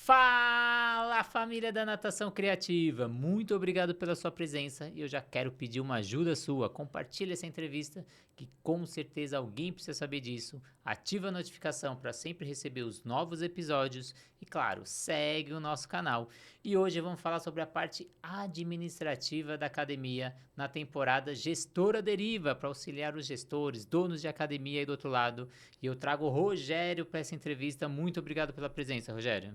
Fala, família da Natação Criativa! Muito obrigado pela sua presença e eu já quero pedir uma ajuda sua. Compartilhe essa entrevista que com certeza alguém precisa saber disso. Ativa a notificação para sempre receber os novos episódios e, claro, segue o nosso canal. E hoje vamos falar sobre a parte administrativa da academia na temporada Gestora Deriva, para auxiliar os gestores, donos de academia aí do outro lado. E eu trago o Rogério para essa entrevista. Muito obrigado pela presença, Rogério.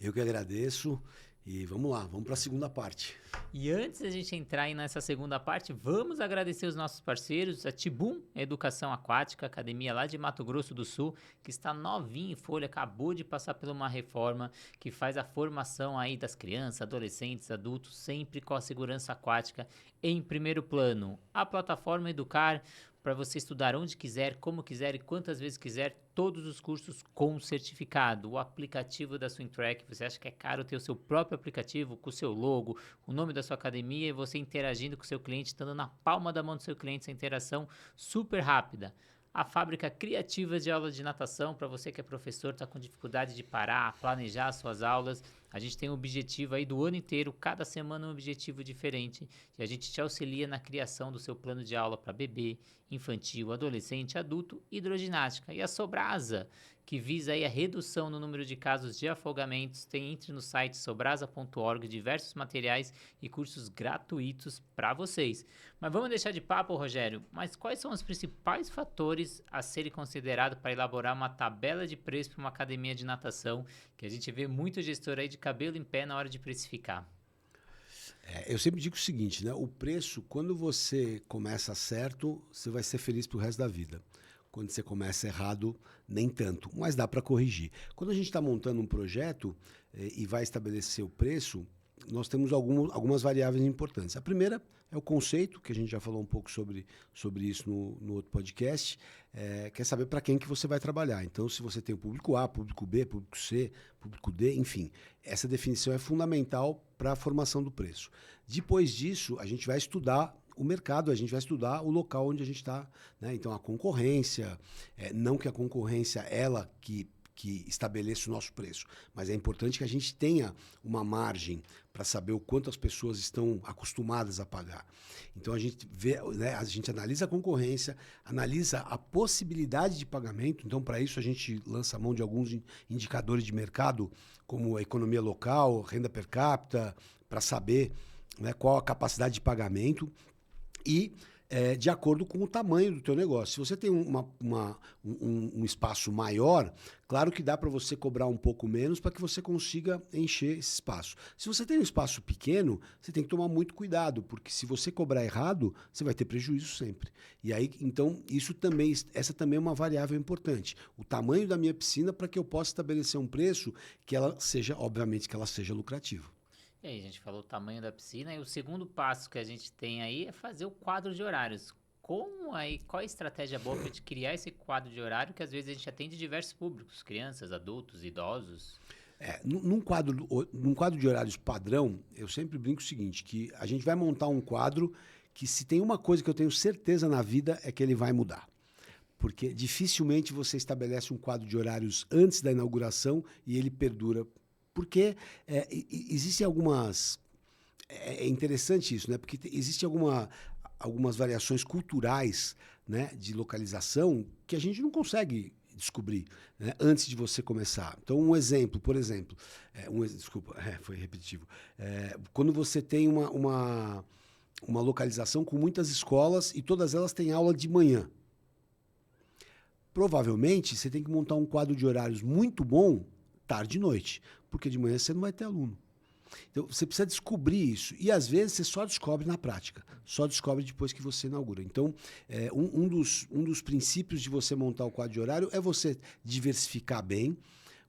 Eu que agradeço e vamos lá, vamos para a segunda parte. E antes da gente entrar aí nessa segunda parte, vamos agradecer os nossos parceiros, a Tibum Educação Aquática, academia lá de Mato Grosso do Sul, que está novinha em folha, acabou de passar por uma reforma, que faz a formação aí das crianças, adolescentes, adultos, sempre com a segurança aquática em primeiro plano. A plataforma Educar, para você estudar onde quiser, como quiser e quantas vezes quiser, todos os cursos com certificado. O aplicativo da SwimTrack, você acha que é caro ter o seu próprio aplicativo com o seu logo, o nome da sua academia e você interagindo com o seu cliente, estando na palma da mão do seu cliente, essa interação super rápida. A fábrica criativa de aula de natação, para você que é professor, está com dificuldade de parar, planejar suas aulas. A gente tem um objetivo aí do ano inteiro, cada semana um objetivo diferente. E a gente te auxilia na criação do seu plano de aula para bebê, infantil, adolescente, adulto, hidroginástica. E a Sobrasa, que visa aí a redução no número de casos de afogamentos, entre no site sobrasa.org diversos materiais e cursos gratuitos para vocês. Mas vamos deixar de papo, Rogério, mas quais são os principais fatores a serem considerados para elaborar uma tabela de preço para uma academia de natação, que a gente vê muito gestor aí de cabelo em pé na hora de precificar? Eu sempre digo o seguinte, né? O preço, quando você começa certo, você vai ser feliz pro resto da vida. Quando você começa errado, nem tanto, mas dá para corrigir. Quando a gente está montando um projeto e vai estabelecer o preço, nós temos algumas variáveis importantes. A primeira é o conceito, que a gente já falou um pouco sobre isso no outro podcast, quer saber para quem que você vai trabalhar. Então, se você tem o público A, público B, público C, público D, enfim, essa definição é fundamental para a formação do preço. Depois disso, a gente vai estudar o mercado, a gente vai estudar o local onde a gente está, né? Então, a concorrência, não que a concorrência, ela que estabeleça o nosso preço, mas é importante que a gente tenha uma margem para saber o quanto as pessoas estão acostumadas a pagar. Então, a gente vê, né, a gente analisa a concorrência, analisa a possibilidade de pagamento. Então, para isso, a gente lança a mão de alguns indicadores de mercado, como a economia local, renda per capita, para saber, né, qual a capacidade de pagamento e de acordo com o tamanho do teu negócio. Se você tem um espaço maior, claro que dá para você cobrar um pouco menos para que você consiga encher esse espaço. Se você tem um espaço pequeno, você tem que tomar muito cuidado, porque se você cobrar errado, você vai ter prejuízo sempre. E aí, então, essa também é uma variável importante. O tamanho da minha piscina para que eu possa estabelecer um preço que ela seja, obviamente, que ela seja lucrativa. E aí, a gente falou o tamanho da piscina e o segundo passo que a gente tem aí é fazer o quadro de horários. Qual a estratégia boa para a gente criar esse quadro de horário que às vezes a gente atende diversos públicos, crianças, adultos, idosos? Num quadro de horários padrão, eu sempre brinco o seguinte, que a gente vai montar um quadro que se tem uma coisa que eu tenho certeza na vida é que ele vai mudar. Porque dificilmente você estabelece um quadro de horários antes da inauguração e ele perdura. Porque existem algumas... É interessante isso, né? Porque existem algumas variações culturais, né, de localização que a gente não consegue descobrir, né, antes de você começar. Então, um exemplo, por exemplo... desculpa, foi repetitivo. Quando você tem uma localização com muitas escolas e todas elas têm aula de manhã. Provavelmente, você tem que montar um quadro de horários muito bom tarde e noite, porque de manhã você não vai ter aluno. Então, você precisa descobrir isso. E, às vezes, você só descobre na prática. Só descobre depois que você inaugura. Então, um dos princípios de você montar o quadro de horário é você diversificar bem,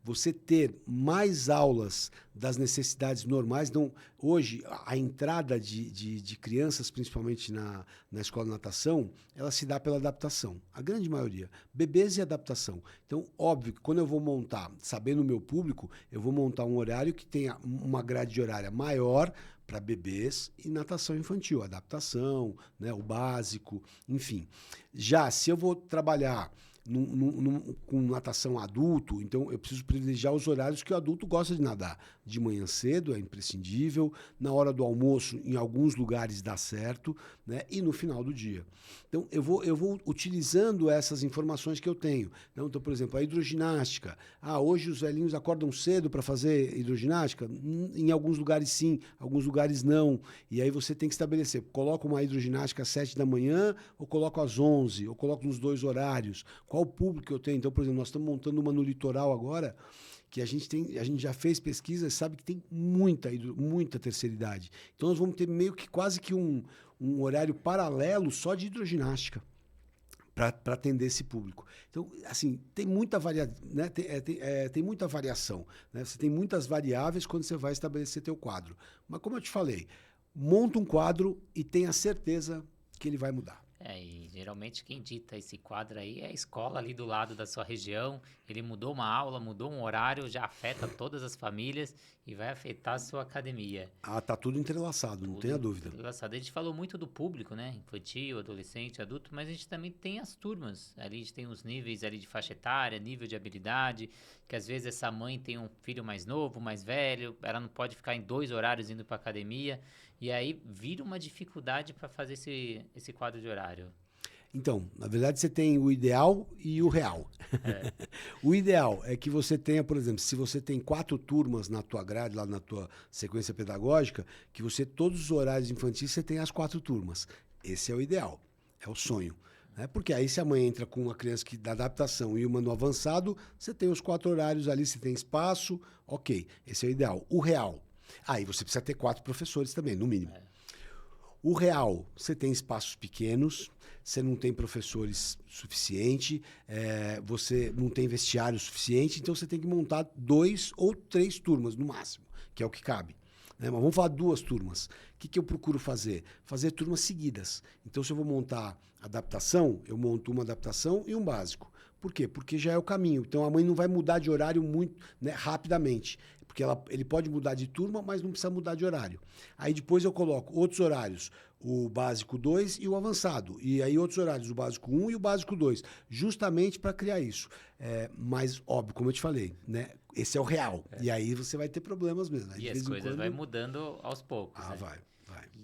você ter mais aulas das necessidades normais. Então, hoje, a entrada de crianças, principalmente na escola de natação, ela se dá pela adaptação. A grande maioria. Bebês e adaptação. Então, óbvio que quando eu vou montar, sabendo o meu público, eu vou montar um horário que tenha uma grade horária maior para bebês e natação infantil, adaptação, né, o básico, enfim. Já se eu vou trabalhar com natação adulto, então eu preciso privilegiar os horários que o adulto gosta de nadar. De manhã cedo é imprescindível, na hora do almoço, em alguns lugares dá certo, né? E no final do dia. Então, eu vou utilizando essas informações que eu tenho. Então, por exemplo, a hidroginástica. Hoje os velhinhos acordam cedo para fazer hidroginástica? Em alguns lugares sim, alguns lugares não. E aí você tem que estabelecer, coloco uma hidroginástica às 7 da manhã, ou coloco às 11, ou coloco nos dois horários. Qual o público que eu tenho? Então, por exemplo, nós estamos montando uma no litoral agora, que a gente já fez pesquisa e sabe que tem muita terceira idade. Então, nós vamos ter meio que quase que um horário paralelo só de hidroginástica para atender esse público. Então, assim, tem muita né? Tem muita variação. Né? Você tem muitas variáveis quando você vai estabelecer teu quadro. Mas, como eu te falei, monta um quadro e tenha certeza que ele vai mudar. E geralmente quem dita esse quadro aí é a escola ali do lado da sua região. Ele mudou uma aula, mudou um horário, já afeta todas as famílias e vai afetar a sua academia. Tá tudo entrelaçado, não tenha dúvida. Entrelaçado. A gente falou muito do público, né? Infantil, adolescente, adulto, mas a gente também tem as turmas. Ali a gente tem os níveis ali de faixa etária, nível de habilidade, que às vezes essa mãe tem um filho mais novo, mais velho, ela não pode ficar em 2 horários indo para academia. E aí vira uma dificuldade para fazer esse quadro de horário. Então, na verdade, você tem o ideal e o real. O ideal é que você tenha, por exemplo, se você tem 4 turmas na tua grade, lá na tua sequência pedagógica, que você, todos os horários infantis, você tem as 4 turmas. Esse é o ideal, é o sonho. Né? Porque aí se a mãe entra com uma criança que dá adaptação e uma no avançado, você tem os 4 horários ali, você tem espaço, ok. Esse é o ideal. O real. Aí você precisa ter 4 professores também, no mínimo. O real, você tem espaços pequenos, você não tem professores suficiente, você não tem vestiário suficiente, então você tem que montar 2 ou 3 turmas no máximo, que é o que cabe. Né? Mas vamos falar 2 turmas. O que eu procuro fazer? Fazer turmas seguidas. Então, se eu vou montar adaptação, eu monto uma adaptação e um básico. Por quê? Porque já é o caminho. Então, a mãe não vai mudar de horário muito, né, rapidamente. Porque ele pode mudar de turma, mas não precisa mudar de horário. Aí depois eu coloco outros horários, o básico 2 e o avançado. E aí outros horários, o básico 1 e o básico 2. Justamente para criar isso. Mas, óbvio, como eu te falei, né? Esse é o real. E aí você vai ter problemas mesmo. Aí, e as coisas vai mudando aos poucos. Né? Vai.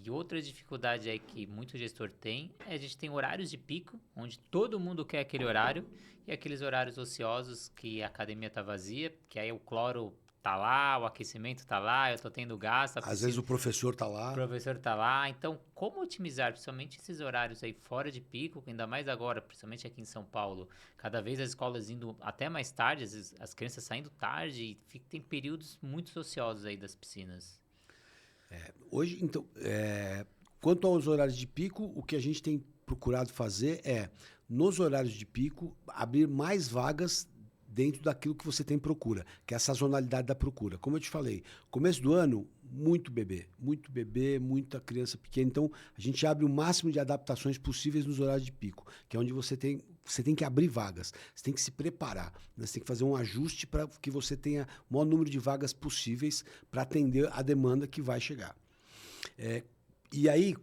E outra dificuldade aí que muito gestor tem é a gente tem horários de pico, onde todo mundo quer aquele horário, e aqueles horários ociosos que a academia tá vazia, que aí o cloro tá lá, o aquecimento tá lá, eu tô tendo gasto. Às vezes o professor tá lá. O professor tá lá. Então, como otimizar, principalmente esses horários aí fora de pico, ainda mais agora, principalmente aqui em São Paulo, cada vez as escolas indo até mais tarde, as crianças saindo tarde, e tem períodos muito ociosos aí das piscinas. Hoje, então, quanto aos horários de pico, o que a gente tem procurado fazer é, nos horários de pico, abrir mais vagas dentro daquilo que você tem procura, que é a sazonalidade da procura. Como eu te falei, começo do ano, muito bebê, muita criança pequena. Então, a gente abre o máximo de adaptações possíveis nos horários de pico, que é onde você tem que abrir vagas, você tem que se preparar, né? Você tem que fazer um ajuste para que você tenha o maior número de vagas possíveis para atender a demanda que vai chegar. E aí,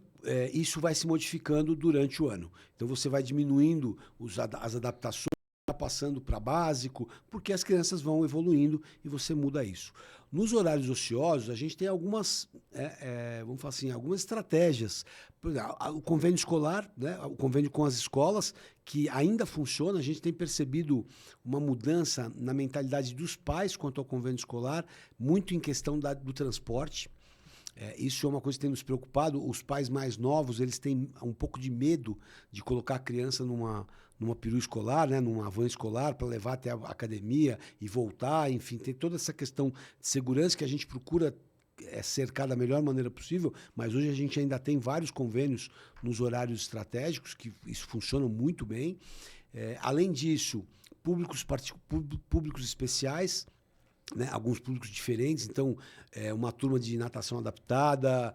isso vai se modificando durante o ano. Então, você vai diminuindo as adaptações, passando para básico, porque as crianças vão evoluindo e você muda isso. Nos horários ociosos, a gente tem algumas, vamos falar assim, algumas estratégias. Por exemplo, o convênio escolar, né, o convênio com as escolas, que ainda funciona, a gente tem percebido uma mudança na mentalidade dos pais quanto ao convênio escolar, muito em questão do transporte. Isso é uma coisa que tem nos preocupado. Os pais mais novos, eles têm um pouco de medo de colocar a criança numa perua escolar, né, numa van escolar, para levar até a academia e voltar. Enfim, tem toda essa questão de segurança que a gente procura cercar da melhor maneira possível, mas hoje a gente ainda tem vários convênios nos horários estratégicos, que isso funciona muito bem. Além disso, públicos especiais, né, alguns públicos diferentes, então uma turma de natação adaptada,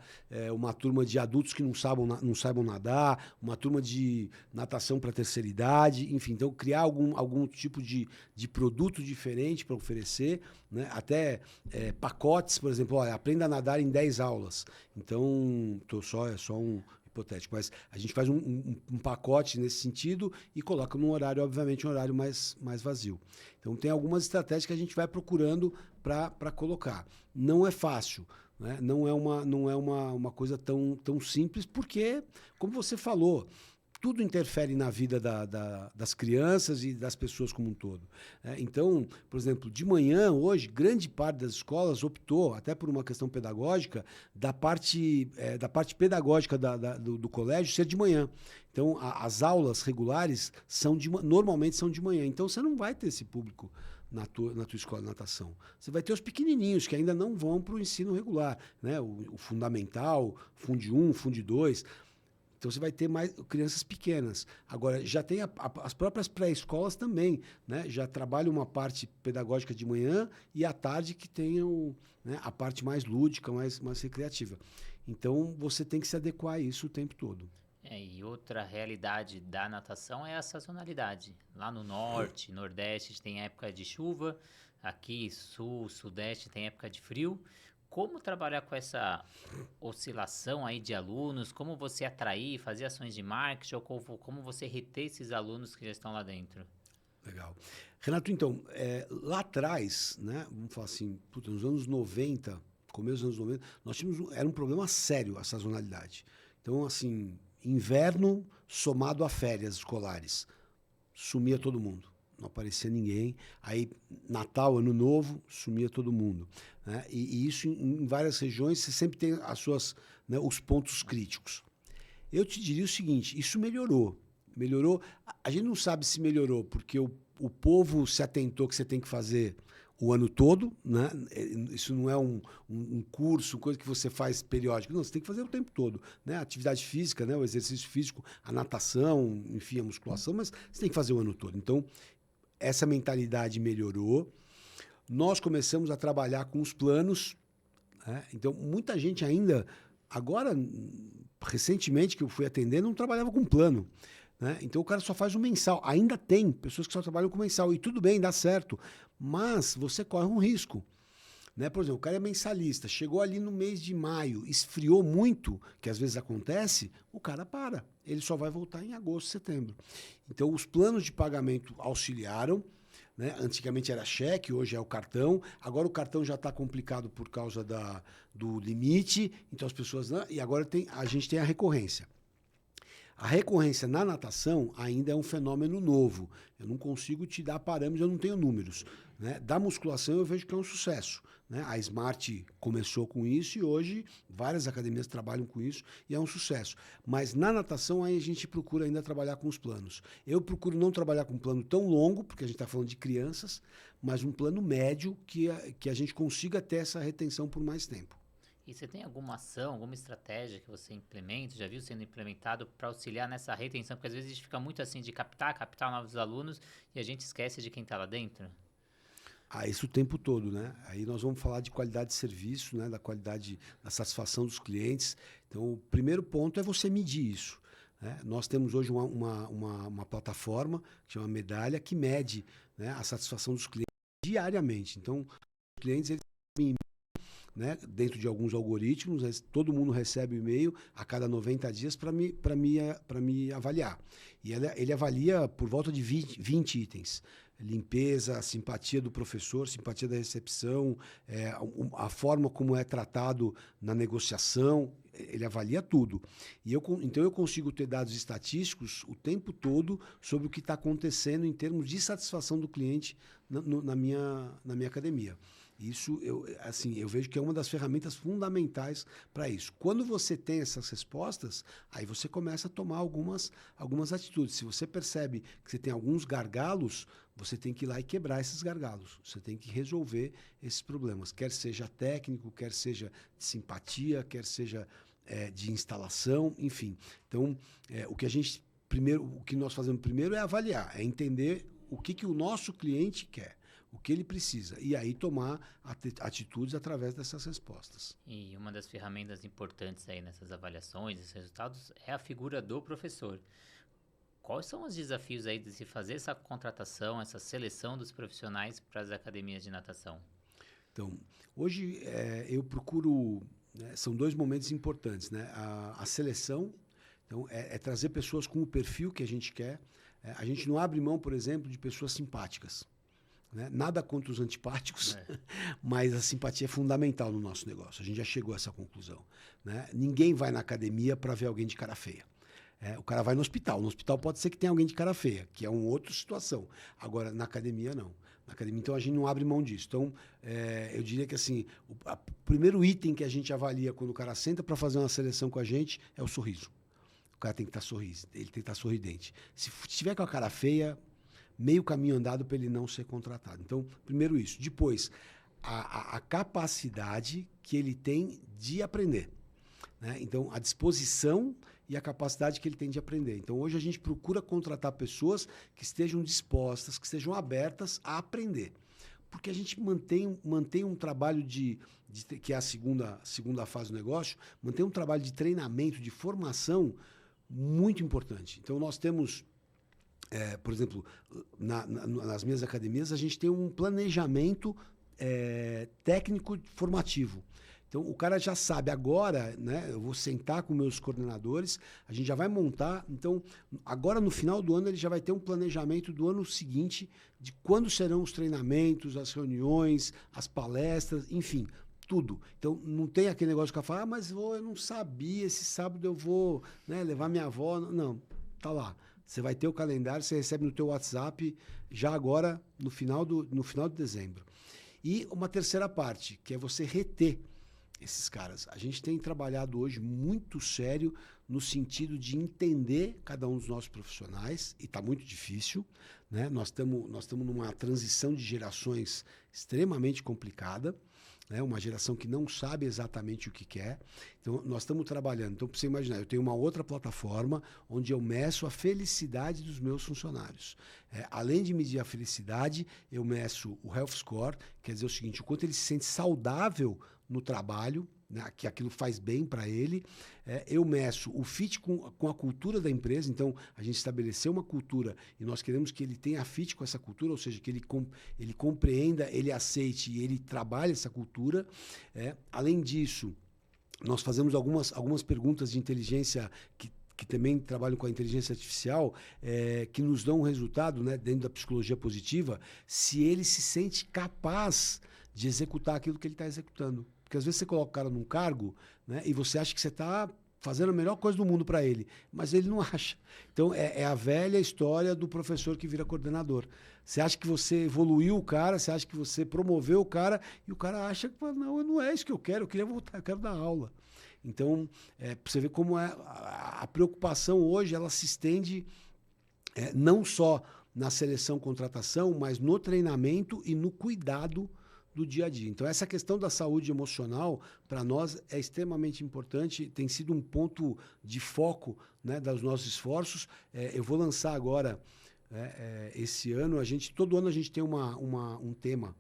uma turma de adultos que não saibam nadar, uma turma de natação para terceira idade, enfim, então criar algum tipo de produto diferente para oferecer, né, até pacotes, por exemplo, aprenda a nadar em 10 aulas, então é só um hipotético, mas a gente faz um pacote nesse sentido e coloca num horário, obviamente, um horário mais vazio. Então, tem algumas estratégias que a gente vai procurando para colocar. Não é fácil, né? Não é uma coisa tão simples, porque, como você falou, tudo interfere na vida das crianças e das pessoas como um todo. Então, por exemplo, de manhã, hoje, grande parte das escolas optou, até por uma questão pedagógica, da parte pedagógica do colégio ser de manhã. Então, as aulas regulares normalmente são de manhã. Então, você não vai ter esse público na tua escola de natação. Você vai ter os pequenininhos que ainda não vão para o ensino regular, né? O fundamental, Fundi 1, Fundi 2. Então, você vai ter mais crianças pequenas. Agora, já tem as próprias pré-escolas também, né? Já trabalham uma parte pedagógica de manhã e à tarde que tenham, né, a parte mais lúdica, mais recreativa. Então, você tem que se adequar a isso o tempo todo. E outra realidade da natação é a sazonalidade. Lá no norte, nordeste tem época de chuva, aqui sul, sudeste tem época de frio. Como trabalhar com essa oscilação aí de alunos? Como você atrair, fazer ações de marketing ou como você reter esses alunos que já estão lá dentro? Legal. Renato, então, lá atrás, né, vamos falar assim, nos anos 90, começo dos anos 90, era um problema sério a sazonalidade. Então, assim, inverno somado a férias escolares, sumia todo mundo. Não aparecia ninguém. Aí, Natal, Ano Novo, sumia todo mundo. Né? E isso, em várias regiões, você sempre tem as suas, né, os pontos críticos. Eu te diria o seguinte, isso melhorou. Melhorou. A gente não sabe se melhorou porque o povo se atentou que você tem que fazer o ano todo, né? Isso não é um curso, coisa que você faz periódico. Não, você tem que fazer o tempo todo. Né? A atividade física, né? O exercício físico, a natação, enfim, a musculação, mas você tem que fazer o ano todo. Então, essa mentalidade melhorou. Nós começamos a trabalhar com os planos. Né? Então, muita gente ainda, agora, recentemente que eu fui atender, não trabalhava com plano. Né? Então, o cara só faz um mensal. Ainda tem pessoas que só trabalham com mensal. E tudo bem, dá certo. Mas você corre um risco. Né? Por exemplo, o cara é mensalista, chegou ali no mês de maio, esfriou muito, que às vezes acontece, o cara para. Ele só vai voltar em agosto, setembro. Então, os planos de pagamento auxiliaram. Né? Antigamente era cheque, hoje é o cartão. Agora o cartão já está complicado por causa do limite. Então, as pessoas... Né? E agora a gente tem a recorrência. A recorrência na natação ainda é um fenômeno novo. Eu não consigo te dar parâmetros, eu não tenho números. Né? Da musculação eu vejo que é um sucesso. Né? A Smart começou com isso e hoje várias academias trabalham com isso e é um sucesso. Mas na natação aí a gente procura ainda trabalhar com os planos. Eu procuro não trabalhar com um plano tão longo, porque a gente está falando de crianças, mas um plano médio que a gente consiga ter essa retenção por mais tempo. E você tem alguma ação, alguma estratégia que você implementa, já viu sendo implementado para auxiliar nessa retenção? Porque às vezes a gente fica muito assim de captar novos alunos e a gente esquece de quem está lá dentro. Isso o tempo todo, né? Aí nós vamos falar de qualidade de serviço, né? Da qualidade, da satisfação dos clientes. Então, o primeiro ponto é você medir isso. Né? Nós temos hoje uma plataforma que chama Medalha, que mede, né, a satisfação dos clientes diariamente. Então, os clientes, eles né, dentro de alguns algoritmos, todo mundo recebe o e-mail a cada 90 dias para me avaliar. E ele avalia por volta de 20 itens. Limpeza, simpatia do professor, simpatia da recepção, a forma como é tratado na negociação, ele avalia tudo. Então eu consigo ter dados estatísticos o tempo todo sobre o que está acontecendo em termos de satisfação do cliente na minha academia. Isso eu vejo que é uma das ferramentas fundamentais para isso. Quando você tem essas respostas, aí você começa a tomar algumas atitudes. Se você percebe que você tem alguns gargalos, você tem que ir lá e quebrar esses gargalos. Você tem que resolver esses problemas, quer seja técnico, quer seja de simpatia, quer seja de instalação, enfim. Então, o que nós fazemos primeiro é avaliar, é entender o que o nosso cliente quer. O que ele precisa. E aí tomar atitudes através dessas respostas. E uma das ferramentas importantes aí nessas avaliações, esses resultados, é a figura do professor. Quais são os desafios aí de se fazer essa contratação, essa seleção dos profissionais para as academias de natação? Então, hoje eu procuro... Né, são dois momentos importantes. Né? A seleção, Então, é trazer pessoas com o perfil que a gente quer. A gente não abre mão, por exemplo, de pessoas simpáticas. Né? Nada contra os antipáticos, mas a simpatia é fundamental no nosso negócio. A gente já chegou a essa conclusão. Né? Ninguém vai na academia para ver alguém de cara feia. O cara vai no hospital. No hospital pode ser que tenha alguém de cara feia, que é uma outra situação. Agora, na academia, não. Na academia, então, a gente não abre mão disso. Então, eu diria que assim, o primeiro item que a gente avalia quando o cara senta para fazer uma seleção com a gente é o sorriso. O cara tem que estar ele tem que estar sorridente. Se tiver com a cara feia, meio caminho andado para ele não ser contratado. Então, primeiro isso. Depois, a capacidade que ele tem de aprender. Né? Então, a disposição e a capacidade que ele tem de aprender. Então, hoje a gente procura contratar pessoas que estejam dispostas, que estejam abertas a aprender. Porque a gente mantém um trabalho que é a segunda fase do negócio, mantém um trabalho de treinamento, de formação muito importante. Então, nós temos, por exemplo, nas minhas academias, a gente tem um planejamento técnico formativo. Então, o cara já sabe agora, né? Eu vou sentar com meus coordenadores, a gente já vai montar. Então, agora no final do ano, ele já vai ter um planejamento do ano seguinte de quando serão os treinamentos, as reuniões, as palestras, enfim, tudo. Então, não tem aquele negócio que fala, mas eu não sabia, esse sábado eu vou, né, levar minha avó. Não, tá lá. Você vai ter o calendário, você recebe no teu WhatsApp já agora, no final de dezembro. E uma terceira parte, que é você reter esses caras. A gente tem trabalhado hoje muito sério no sentido de entender cada um dos nossos profissionais, e está muito difícil. Né? Nós estamos numa transição de gerações extremamente complicada, né? Uma geração que não sabe exatamente o que quer. Então, nós estamos trabalhando. Então, para você imaginar, eu tenho uma outra plataforma onde eu meço a felicidade dos meus funcionários. Além de medir a felicidade, eu meço o Health Score, quer dizer o seguinte, o quanto ele se sente saudável no trabalho, né, que aquilo faz bem para ele. Eu meço o fit com a cultura da empresa. Então, a gente estabeleceu uma cultura e nós queremos que ele tenha fit com essa cultura, ou seja, que ele compreenda, ele aceite e ele trabalhe essa cultura. Além disso, nós fazemos algumas perguntas de inteligência que também trabalham com a inteligência artificial, que nos dão um resultado, né, dentro da psicologia positiva, se ele se sente capaz de executar aquilo que ele está executando. Porque às vezes você coloca o cara num cargo, né, e você acha que você está fazendo a melhor coisa do mundo para ele, mas ele não acha. Então, é a velha história do professor que vira coordenador. Você acha que você evoluiu o cara, você acha que você promoveu o cara, e o cara acha que, não é isso que eu queria voltar, eu quero dar aula. Então, para você ver como a preocupação hoje, ela se estende não só na seleção, contratação, mas no treinamento e no cuidado do dia a dia. Então, essa questão da saúde emocional, para nós, é extremamente importante, tem sido um ponto de foco, né, dos nossos esforços. Eu vou lançar agora, esse ano, todo ano a gente tem um tema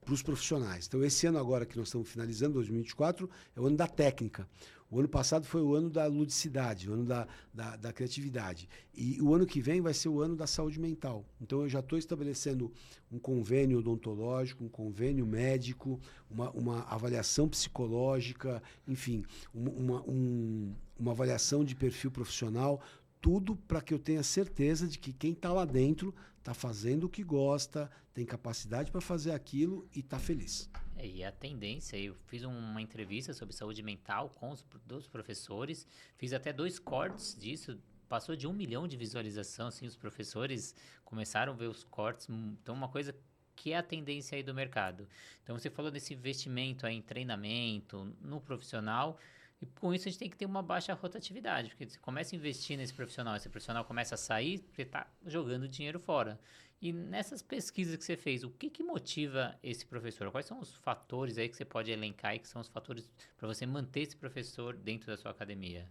para os profissionais. Então, esse ano agora que nós estamos finalizando, 2024, é o ano da técnica. O ano passado foi o ano da ludicidade, o ano da criatividade. E o ano que vem vai ser o ano da saúde mental. Então, eu já estou estabelecendo um convênio odontológico, um convênio médico, uma avaliação psicológica, enfim, uma avaliação de perfil profissional, tudo para que eu tenha certeza de que quem está lá dentro está fazendo o que gosta, tem capacidade para fazer aquilo e está feliz. E a tendência, eu fiz uma entrevista sobre saúde mental com dos professores, fiz até 2 cortes disso, passou de 1 milhão de visualização, assim, os professores começaram a ver os cortes, então uma coisa que é a tendência aí do mercado. Então você falou desse investimento aí em treinamento, no profissional, e com isso a gente tem que ter uma baixa rotatividade, porque você começa a investir nesse profissional, esse profissional começa a sair, você está jogando dinheiro fora. E nessas pesquisas que você fez, o que motiva esse professor? Quais são os fatores aí que você pode elencar e que são os fatores para você manter esse professor dentro da sua academia?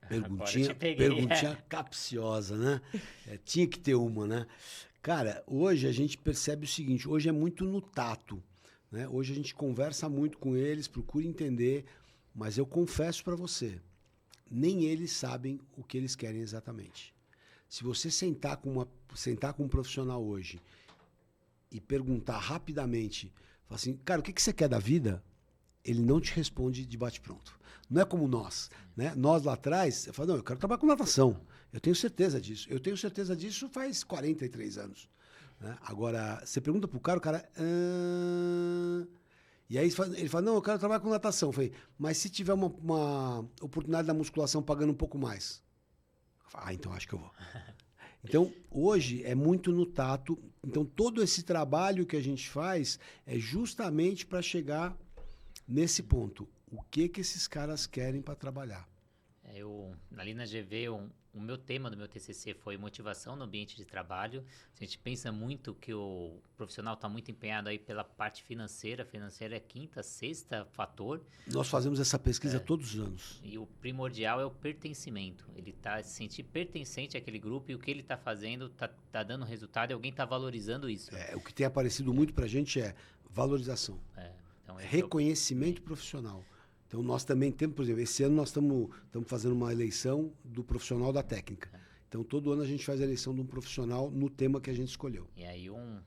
Perguntinha capciosa, né? Tinha que ter uma, né? Cara, hoje a gente percebe o seguinte, hoje é muito no tato, né? Hoje a gente conversa muito com eles, procura entender, mas eu confesso para você, nem eles sabem o que eles querem exatamente. Se você sentar com um profissional hoje e perguntar rapidamente, falar assim, cara, o que você quer da vida? ele não te responde de bate-pronto. Não é como nós, né? Nós lá atrás, eu falo, não, eu quero trabalhar com natação. Eu tenho certeza disso. Eu tenho certeza disso faz 43 anos. Né? Agora, você pergunta pro cara, o cara... E aí ele fala, não, eu quero trabalhar com natação. Eu falei, mas se tiver uma oportunidade da musculação pagando um pouco mais? Eu falo, então acho que eu vou. Então, hoje é muito no tato. Então, todo esse trabalho que a gente faz é justamente para chegar nesse ponto. O que esses caras querem para trabalhar? Ali na GV, o meu tema do meu TCC foi motivação no ambiente de trabalho. A gente pensa muito que o profissional está muito empenhado aí pela parte financeira. Financeira é quinta, sexta fator. Nós fazemos essa pesquisa todos os anos. E o primordial é o pertencimento. Ele está se sentir pertencente àquele grupo e o que ele está fazendo tá dando resultado e alguém está valorizando isso. O que tem aparecido muito para a gente é valorização. Então, reconhecimento profissional. Então, nós também temos, por exemplo, esse ano nós estamos fazendo uma eleição do profissional da técnica. Então, todo ano a gente faz a eleição de um profissional no tema que a gente escolheu. E aí, um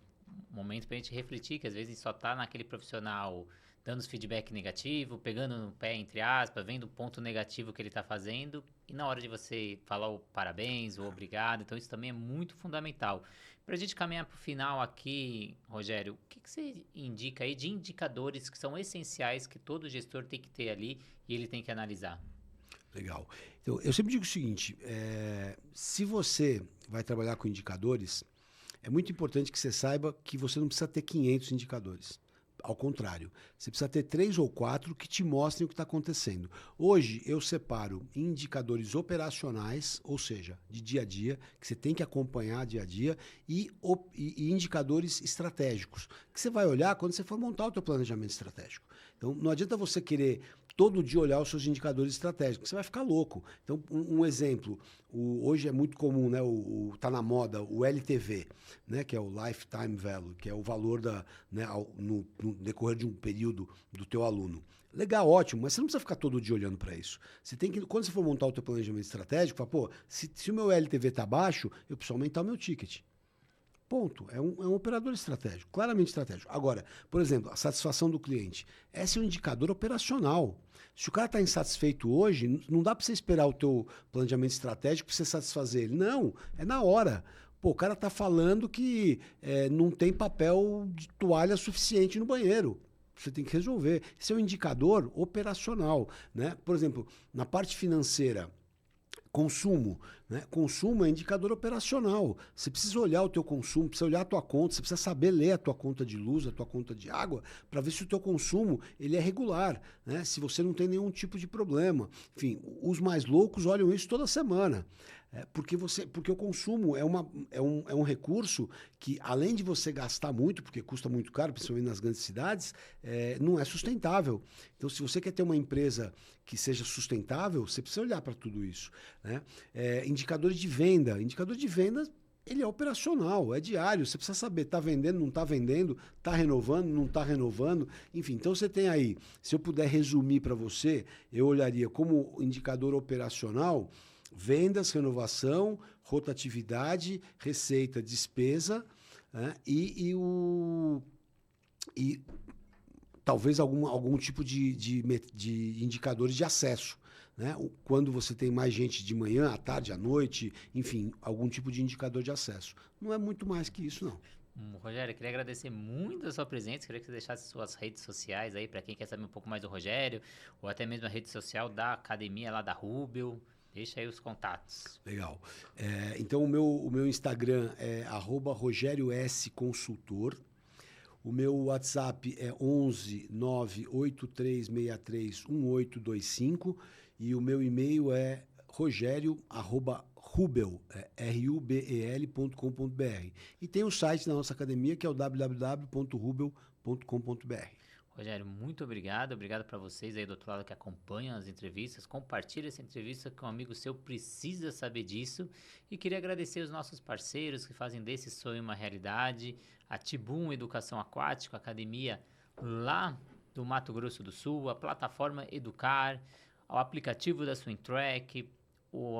momento para a gente refletir, que às vezes só está naquele profissional dando os feedback negativo, pegando no pé, entre aspas, vendo o ponto negativo que ele está fazendo, e na hora de você falar o parabéns, o obrigado, então isso também é muito fundamental. Para a gente caminhar para o final aqui, Rogério, o que você indica aí de indicadores que são essenciais que todo gestor tem que ter ali e ele tem que analisar? Legal. Então, eu sempre digo o seguinte, se você vai trabalhar com indicadores, é muito importante que você saiba que você não precisa ter 500 indicadores. Ao contrário, você precisa ter 3 ou 4 que te mostrem o que está acontecendo. Hoje, eu separo indicadores operacionais, ou seja, de dia a dia, que você tem que acompanhar dia a dia, e indicadores estratégicos, que você vai olhar quando você for montar o teu planejamento estratégico. Então, não adianta você querer todo dia olhar os seus indicadores estratégicos, você vai ficar louco. Então, um exemplo, hoje é muito comum, né, tá na moda, o LTV, né, que é o Lifetime Value, que é o valor no decorrer de um período do teu aluno. Legal, ótimo, mas você não precisa ficar todo dia olhando para isso. Você tem que, quando você for montar o teu planejamento estratégico, fala, pô, se o meu LTV está baixo, eu preciso aumentar o meu ticket. Ponto. É um operador estratégico, claramente estratégico. Agora, por exemplo, a satisfação do cliente. Esse é um indicador operacional. Se o cara está insatisfeito hoje, não dá para você esperar o teu planejamento estratégico para você satisfazer ele. Não, é na hora. Pô, o cara está falando que não tem papel de toalha suficiente no banheiro. Você tem que resolver. Esse é um indicador operacional, né? Por exemplo, na parte financeira, consumo, né? Consumo é indicador operacional. Você precisa olhar o teu consumo, precisa olhar a tua conta, você precisa saber ler a tua conta de luz, a tua conta de água, para ver se o teu consumo ele é regular, né? Se você não tem nenhum tipo de problema. Enfim, os mais loucos olham isso toda semana. Porque o consumo é um recurso que, além de você gastar muito, porque custa muito caro, principalmente nas grandes cidades, não é sustentável. Então, se você quer ter uma empresa que seja sustentável, você precisa olhar para tudo isso. Né? Indicadores de venda. Indicador de venda, ele é operacional, é diário. Você precisa saber, está vendendo, não está vendendo, está renovando, não está renovando. Enfim, então você tem aí, se eu puder resumir para você, eu olharia como indicador operacional vendas, renovação, rotatividade, receita, despesa, né? e talvez algum tipo de indicadores de acesso. Né? Quando você tem mais gente de manhã, à tarde, à noite, enfim, algum tipo de indicador de acesso. Não é muito mais que isso, não. Rogério, eu queria agradecer muito a sua presença, queria que você deixasse suas redes sociais aí, para quem quer saber um pouco mais do Rogério, ou até mesmo a rede social da academia lá da Rubel. Deixa aí os contatos. Legal. Então, o meu Instagram é @RogérioSConsultor. O meu WhatsApp é 11 98363 1825. E o meu e-mail é rogerio@rubel, rubel.com.br. E tem o site da nossa academia, que é o www.rubel.com.br. Rogério, muito obrigado. Obrigado para vocês aí do outro lado que acompanham as entrevistas. Compartilhe essa entrevista que um amigo seu precisa saber disso. E queria agradecer os nossos parceiros que fazem desse sonho uma realidade. A Tibum Educação Aquática, academia lá do Mato Grosso do Sul. A plataforma Educar, o aplicativo da Swim Track,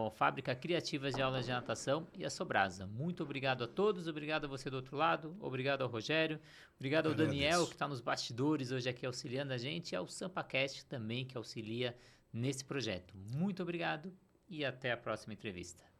a Fábrica Criativas de Aulas de Natação e a Sobrasa. Muito obrigado a todos, obrigado a você do outro lado, obrigado ao Rogério, obrigado ao Daniel, que está nos bastidores hoje aqui auxiliando a gente, e ao SampaCast também, que auxilia nesse projeto. Muito obrigado e até a próxima entrevista.